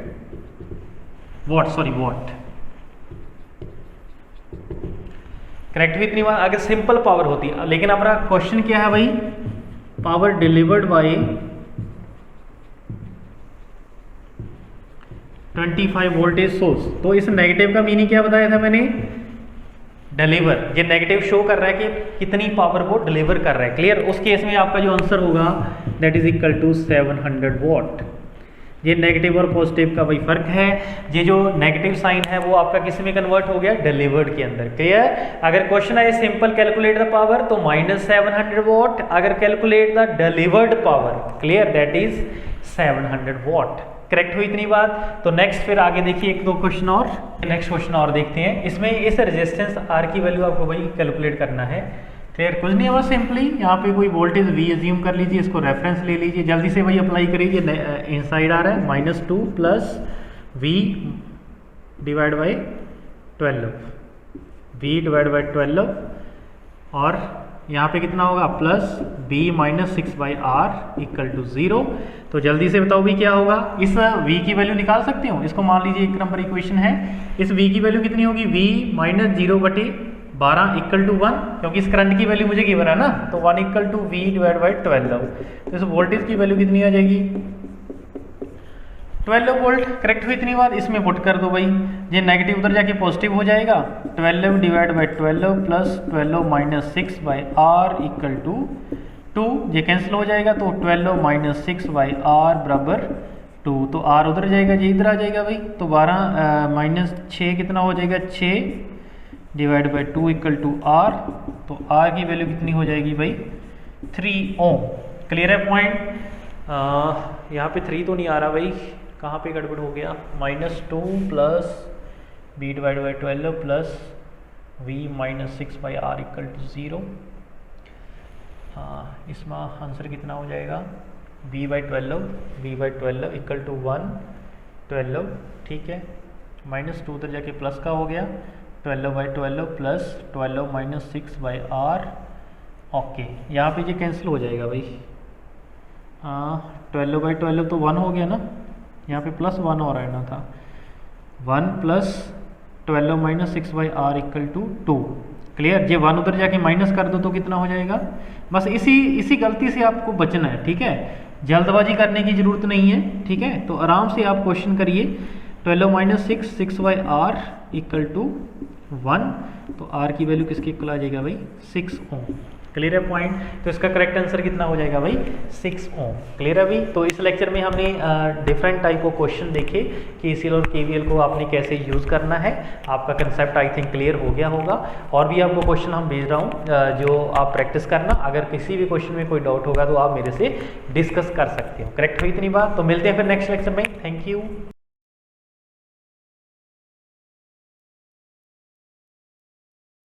Speaker 1: वॉट, सॉरी वॉट। करेक्ट हुई इतनी बात। अगर सिंपल पावर होती, लेकिन हमारा क्वेश्चन क्या है भाई power delivered by 25 voltage source. तो इस नेगेटिव का मीनिंग क्या बताया था मैंने, डिलीवर। ये नेगेटिव शो कर रहा है कि कितनी पावर को डिलीवर कर रहा है। क्लियर। उस केस में आपका जो आंसर होगा that is equal to 700 watt. ये नेगेटिव और पॉजिटिव का वही फर्क है। ये जो नेगेटिव साइन है वो आपका किस में कन्वर्ट हो गया, डिलीवर्ड के अंदर। क्लियर। अगर क्वेश्चन है सिंपल कैलकुलेट द पावर तो -700 वॉट, अगर calculate the delivered power, clear, that is 700 what. Correct हुई इतनी बात। तो नेक्स्ट फिर आगे देखिए एक दो क्वेश्चन और, नेक्स्ट क्वेश्चन और देखते हैं। इसमें इस रेजिस्टेंस आर की वैल्यू आपको भाई कैलकुलेट करना है। क्लियर। कुछ नहीं है बस सिंपली यहाँ पे कोई वोल्टेज V अज्यूम कर लीजिए, इसको रेफरेंस ले लीजिए, जल्दी से वही अप्लाई करिए। इनसाइड आ रहा है -2 plus V divide by 12, V divide by 12, और यहाँ पे कितना होगा plus B minus 6/R equal to 0। तो जल्दी से बताओ भी क्या होगा। इस V की वैल्यू निकाल सकते हो। इसको मान लीजिए 1 नंबर इक्वेशन है। इस V की वैल्यू कितनी होगी, V माइनस 0/12 इक्वल टू 1, क्योंकि इस करंट की वैल्यू मुझे गिवन है ना, तो 1 equal to V divide by 12। तो इस वोल्टेज की वैल्यू कितनी आ जाएगी, 12 वोल्ट। करेक्ट हुई इतनी बात। इसमें पुट कर दो भाई, ये नेगेटिव उधर जाके पॉजिटिव हो जाएगा। 12 divide by 12 plus 12 minus 6/R equal to 2, ये कैंसिल हो जाएगा। तो 12 माइनस 6/R बराबर 2। तो R उधर जाएगा, ये इधर आ जाएगा भाई। तो 12 माइनस 6 कितना हो जाएगा, 6 divide by 2 equal to R। तो R की वैल्यू कितनी हो जाएगी भाई, 3 ओम। क्लियर है पॉइंट। यहाँ पे 3 तो नहीं आ रहा भाई, कहाँ पे गड़बड़ हो गया, -2 plus B divide by 12 plus V minus 6/R equal to 0। हाँ, इसमें आंसर कितना हो जाएगा, B/12 इक्वल टू 1/12। ठीक है, -2 उधर जाके प्लस का हो गया, 12/12 प्लस 12 माइनस 6/R। ओके, यहाँ पे ये कैंसिल हो जाएगा भाई। 12/12 तो 1 हो गया ना, यहाँ पे प्लस 1 और रहना था। 1 plus 12 minus 6/R equal to 2। Clear. ये 1 उधर जाके माइनस कर दो तो कितना हो जाएगा। बस इसी गलती से आपको बचना है। ठीक है, जल्दबाजी करने की जरूरत नहीं है। ठीक है, तो आराम से आप क्वेश्चन करिए। 12 माइनस 6/R इक्वल टू 1। तो R की वैल्यू किसके इक्वल आ जाएगा भाई, 6 ओम। क्लियर है पॉइंट। तो इसका करेक्ट आंसर कितना हो जाएगा भाई, 6 ओम। क्लियर है भाई। तो इस लेक्चर में हमने डिफरेंट टाइप ऑफ क्वेश्चन देखे, KCL और KVL को आपने कैसे यूज़ करना है। आपका कंसेप्ट आई थिंक क्लियर हो गया होगा। और भी आपको क्वेश्चन हम भेज रहा हूँ जो आप प्रैक्टिस करना। अगर किसी भी क्वेश्चन में कोई डाउट होगा तो आप मेरे से डिस्कस कर सकते हो। करेक्ट हुई इतनी बात। तो मिलते हैं फिर नेक्स्ट लेक्चर में। Thank you.